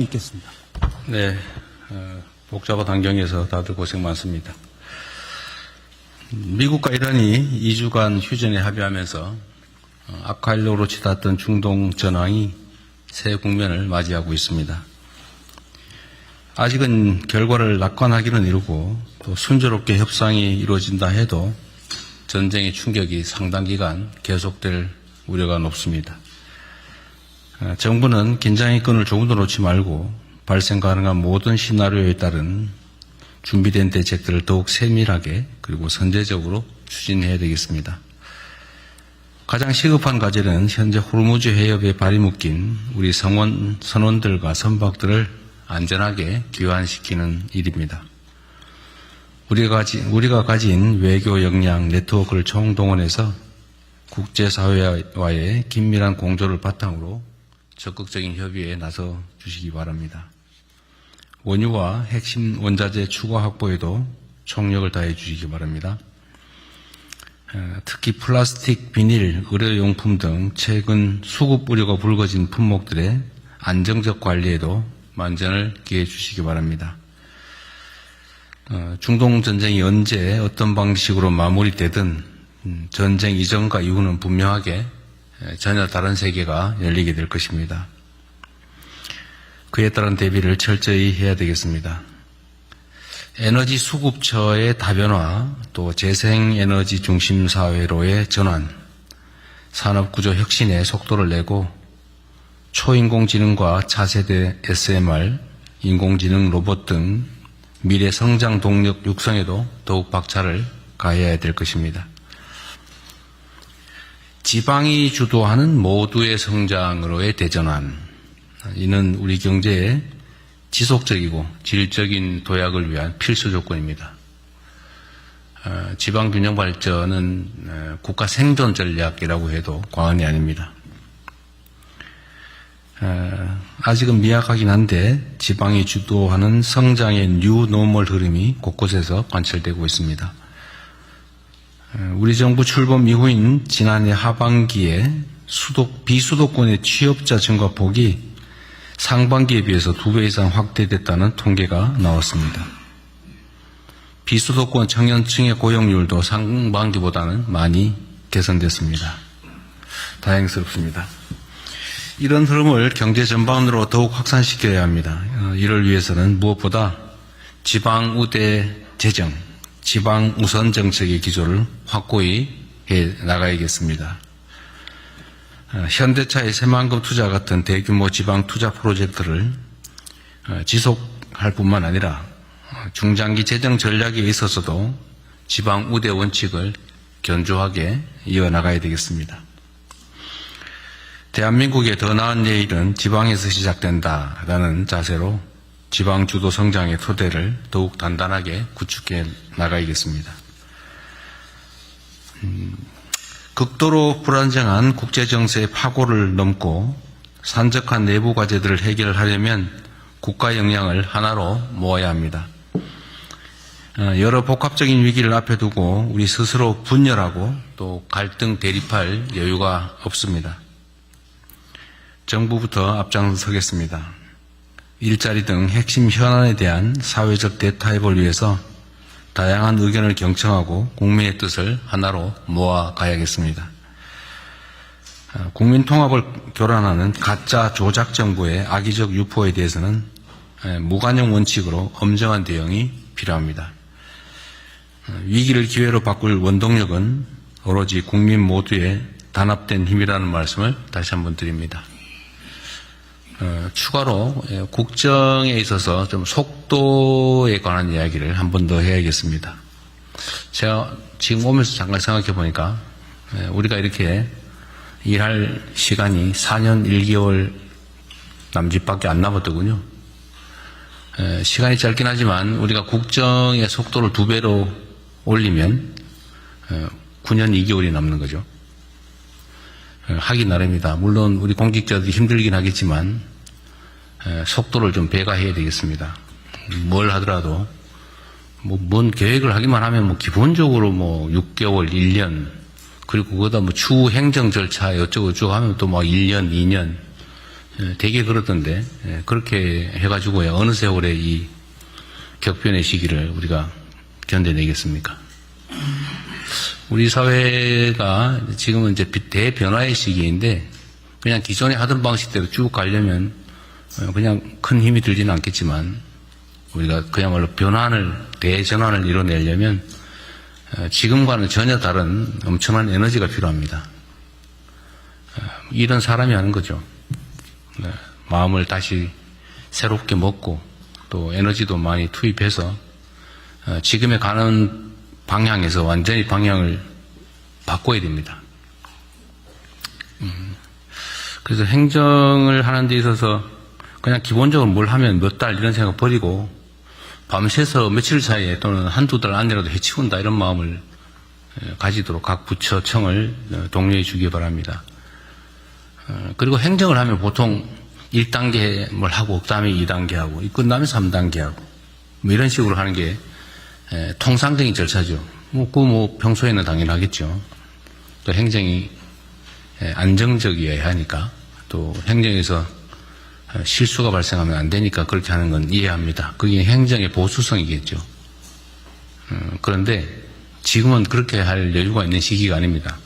있겠습니다. 네, 복잡한 환경에서 다들 고생 많습니다. 미국과 이란이 2주간 휴전에 합의하면서 악화하려고 치닫던 중동 전황이 새 국면을 맞이하고 있습니다. 아직은 결과를 낙관하기는 이르고 또 순조롭게 협상이 이루어진다 해도 전쟁의 충격이 상당 기간 계속될 우려가 높습니다. 정부는 긴장의 끈을 조금도 놓지 말고 발생 가능한 모든 시나리오에 따른 준비된 대책들을 더욱 세밀하게 그리고 선제적으로 추진해야 되겠습니다. 가장 시급한 과제는 현재 호르무즈 해협에 발이 묶인 우리 선원들과 선박들을 안전하게 귀환시키는 일입니다. 우리가 가진 외교 역량 네트워크를 총동원해서 국제사회와의 긴밀한 공조를 바탕으로 적극적인 협의에 나서 주시기 바랍니다. 원유와 핵심 원자재 추가 확보에도 총력을 다해 주시기 바랍니다. 특히 플라스틱, 비닐, 의료용품 등 최근 수급 우려가 불거진 품목들의 안정적 관리에도 만전을 기해 주시기 바랍니다. 중동 전쟁이 언제 어떤 방식으로 마무리되든 전쟁 이전과 이후는 분명하게 전혀 다른 세계가 열리게 될 것입니다. 그에 따른 대비를 철저히 해야 되겠습니다. 에너지 수급처의 다변화, 또 재생에너지 중심 사회로의 전환, 산업구조 혁신에 속도를 내고 초인공지능과 차세대 SMR, 인공지능 로봇 등 미래 성장 동력 육성에도 더욱 박차를 가해야 될 것입니다. 지방이 주도하는 모두의 성장으로의 대전환, 이는 우리 경제의 지속적이고 질적인 도약을 위한 필수 조건입니다. 지방균형 발전은 국가 생존 전략이라고 해도 과언이 아닙니다. 아직은 미약하긴 한데 지방이 주도하는 성장의 뉴 노멀 흐름이 곳곳에서 관철되고 있습니다. 우리 정부 출범 이후인 지난해 하반기에 비수도권의 취업자 증가 폭이 상반기에 비해서 2배 이상 확대됐다는 통계가 나왔습니다. 비수도권 청년층의 고용률도 상반기보다는 많이 개선됐습니다. 다행스럽습니다. 이런 흐름을 경제 전반으로 더욱 확산시켜야 합니다. 이를 위해서는 무엇보다 지방우대 재정, 지방우선 정책의 기조를 확고히 해 나가야겠습니다. 현대차의 새만금 투자 같은 대규모 지방 투자 프로젝트를 지속할 뿐만 아니라 중장기 재정 전략에 있어서도 지방 우대 원칙을 견조하게 이어나가야 되겠습니다. 대한민국의 더 나은 내일은 지방에서 시작된다라는 자세로 지방 주도 성장의 토대를 더욱 단단하게 구축해 나가야겠습니다. 극도로 불안정한 국제정세의 파고를 넘고 산적한 내부 과제들을 해결하려면 국가 역량을 하나로 모아야 합니다. 여러 복합적인 위기를 앞에 두고 우리 스스로 분열하고 또 갈등 대립할 여유가 없습니다. 정부부터 앞장서겠습니다. 일자리 등 핵심 현안에 대한 사회적 대타협을 위해서 다양한 의견을 경청하고 국민의 뜻을 하나로 모아가야겠습니다. 국민 통합을 교란하는 가짜 조작 정부의 악의적 유포에 대해서는 무관용 원칙으로 엄정한 대응이 필요합니다. 위기를 기회로 바꿀 원동력은 오로지 국민 모두의 단합된 힘이라는 말씀을 다시 한번 드립니다. 추가로 국정에 있어서 좀 속도에 관한 이야기를 한 번 더 해야겠습니다. 제가 지금 오면서 잠깐 생각해 보니까 우리가 이렇게 일할 시간이 4년 1개월 남짓밖에 안 남았더군요. 시간이 짧긴 하지만 우리가 국정의 속도를 2배로 올리면 9년 2개월이 남는 거죠. 하기 나름이다. 물론 우리 공직자들이 힘들긴 하겠지만 속도를 좀 배가해야 되겠습니다. 뭘 하더라도 뭔 계획을 하기만 하면 기본적으로 6개월, 1년 그리고 그거다 추후 행정 절차 어쩌고저쩌고 하면 또 1년, 2년 되게 그렇던데 그렇게 해가지고야 어느 세월에 이 격변의 시기를 우리가 견뎌내겠습니까? 우리 사회가 지금은 이제 대변화의 시기인데 그냥 기존에 하던 방식대로 쭉 가려면 그냥 큰 힘이 들지는 않겠지만 우리가 그야말로 대전환을 이뤄내려면 지금과는 전혀 다른 엄청난 에너지가 필요합니다. 이런 사람이 하는 거죠. 마음을 다시 새롭게 먹고 또 에너지도 많이 투입해서 지금에 가는 방향에서 완전히 방향을 바꿔야 됩니다. 그래서 행정을 하는 데 있어서 그냥 기본적으로 뭘 하면 몇 달 이런 생각 버리고 밤새서 며칠 사이에 또는 한두 달 안이라도 해치운다 이런 마음을 가지도록 각 부처청을 독려해 주기 바랍니다. 그리고 행정을 하면 보통 1단계 뭘 하고 그다음에 2단계 하고 끝나면 3단계 하고 뭐 이런 식으로 하는 게 통상적인 절차죠. 뭐 평소에는 당연하겠죠. 또 행정이 안정적이어야 하니까 또 행정에서 실수가 발생하면 안 되니까 그렇게 하는 건 이해합니다. 그게 행정의 보수성이겠죠. 그런데 지금은 그렇게 할 여유가 있는 시기가 아닙니다.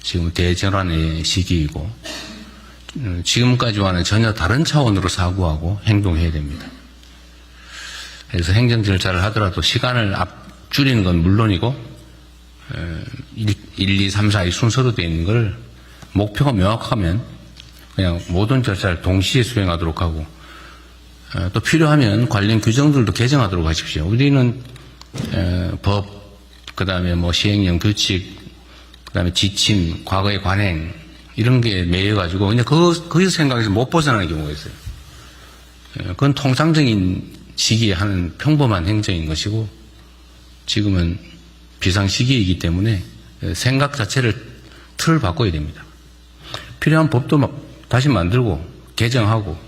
지금은 대전환의 시기이고 지금까지와는 전혀 다른 차원으로 사고하고 행동해야 됩니다. 그래서 행정 절차를 하더라도 시간을 줄이는 건 물론이고 1, 2, 3, 4의 순서로 되어 있는 걸 목표가 명확하면 그냥 모든 절차를 동시에 수행하도록 하고 또 필요하면 관련 규정들도 개정하도록 하십시오. 우리는 법, 그 다음에 뭐 시행령 규칙, 그 다음에 지침, 과거의 관행 이런 게 매여가지고 그냥 그 생각에서 못 벗어나는 경우가 있어요. 그건 통상적인 시기에 하는 평범한 행정인 것이고 지금은 비상시기이기 때문에 생각 자체를 틀을 바꿔야 됩니다. 필요한 법도 막 다시 만들고 개정하고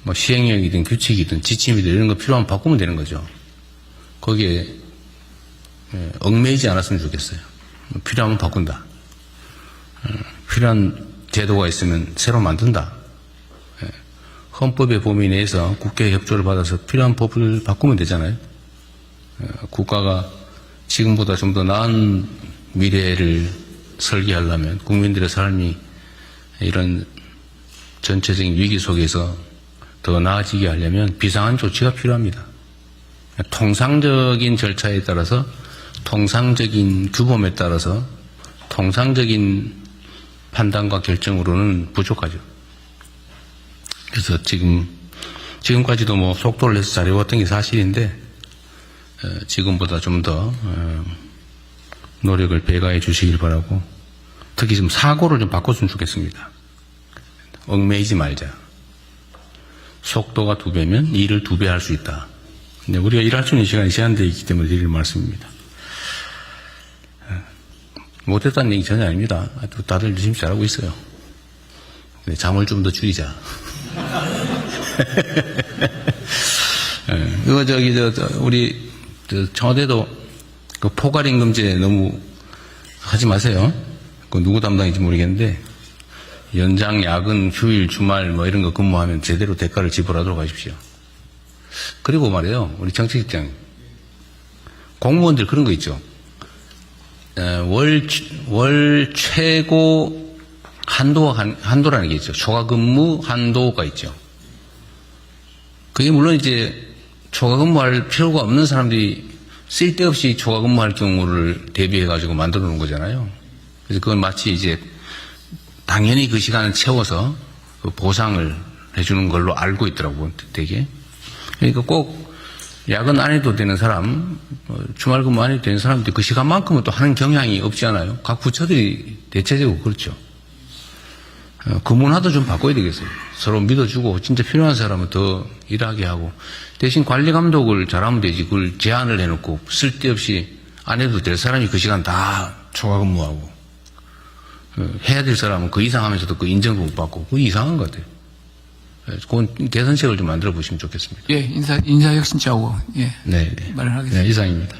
뭐 시행령이든 규칙이든 지침이든 이런 거 필요하면 바꾸면 되는 거죠. 거기에 얽매이지 않았으면 좋겠어요. 필요하면 바꾼다. 필요한 제도가 있으면 새로 만든다. 헌법의 범위 내에서 국회의 협조를 받아서 필요한 법을 바꾸면 되잖아요. 국가가 지금보다 좀 더 나은 미래를 설계하려면 국민들의 삶이 이런 전체적인 위기 속에서 더 나아지게 하려면 비상한 조치가 필요합니다. 통상적인 절차에 따라서 통상적인 규범에 따라서 통상적인 판단과 결정으로는 부족하죠. 그래서 지금까지도 뭐 속도를 내서 잘해왔던 게 사실인데 지금보다 좀 더 노력을 배가해 주시길 바라고 특히 좀 사고를 좀 바꿨으면 좋겠습니다. 얽매이지 말자. 속도가 2배면 일을 2배 할 수 있다. 근데 우리가 일할 수 있는 시간이 제한되어 있기 때문에 드릴 말씀입니다. 못했다는 얘기 전혀 아닙니다. 다들 열심히 잘하고 있어요. 근데 잠을 좀 더 줄이자. 이거 우리 청와대도 그 포괄임금제 너무 하지 마세요. 그 누구 담당인지 모르겠는데 연장, 야근, 휴일, 주말 뭐 이런 거 근무하면 제대로 대가를 지불하도록 하십시오. 그리고 말이에요. 우리 정치직장 공무원들 그런 거 있죠. 월 최고 한도라는 게 있죠. 초과 근무 한도가 있죠. 그게 물론 이제 초과 근무할 필요가 없는 사람들이 쓸데없이 초과 근무할 경우를 대비해가지고 만들어 놓은 거잖아요. 그래서 그건 마치 이제 당연히 그 시간을 채워서 그 보상을 해주는 걸로 알고 있더라고요, 되게. 그러니까 꼭 야근 안 해도 되는 사람, 주말 근무 안 해도 되는 사람들이 그 시간만큼은 또 하는 경향이 없지 않아요? 각 부처들이 대체적으로 그렇죠. 그 문화도 좀 바꿔야 되겠어요. 서로 믿어주고 진짜 필요한 사람은 더 일하게 하고 대신 관리 감독을 잘하면 되지 그걸 제한을 해놓고 쓸데없이 안 해도 될 사람이 그 시간 다 초과 근무하고 해야 될 사람은 그 이상 하면서도 그 인정도 못 받고 그거 이상한 것 같아요. 그건 개선책을 좀 만들어 보시면 좋겠습니다. 예, 인사혁신자고 예, 네, 말을 하겠습니다. 네, 이상입니다.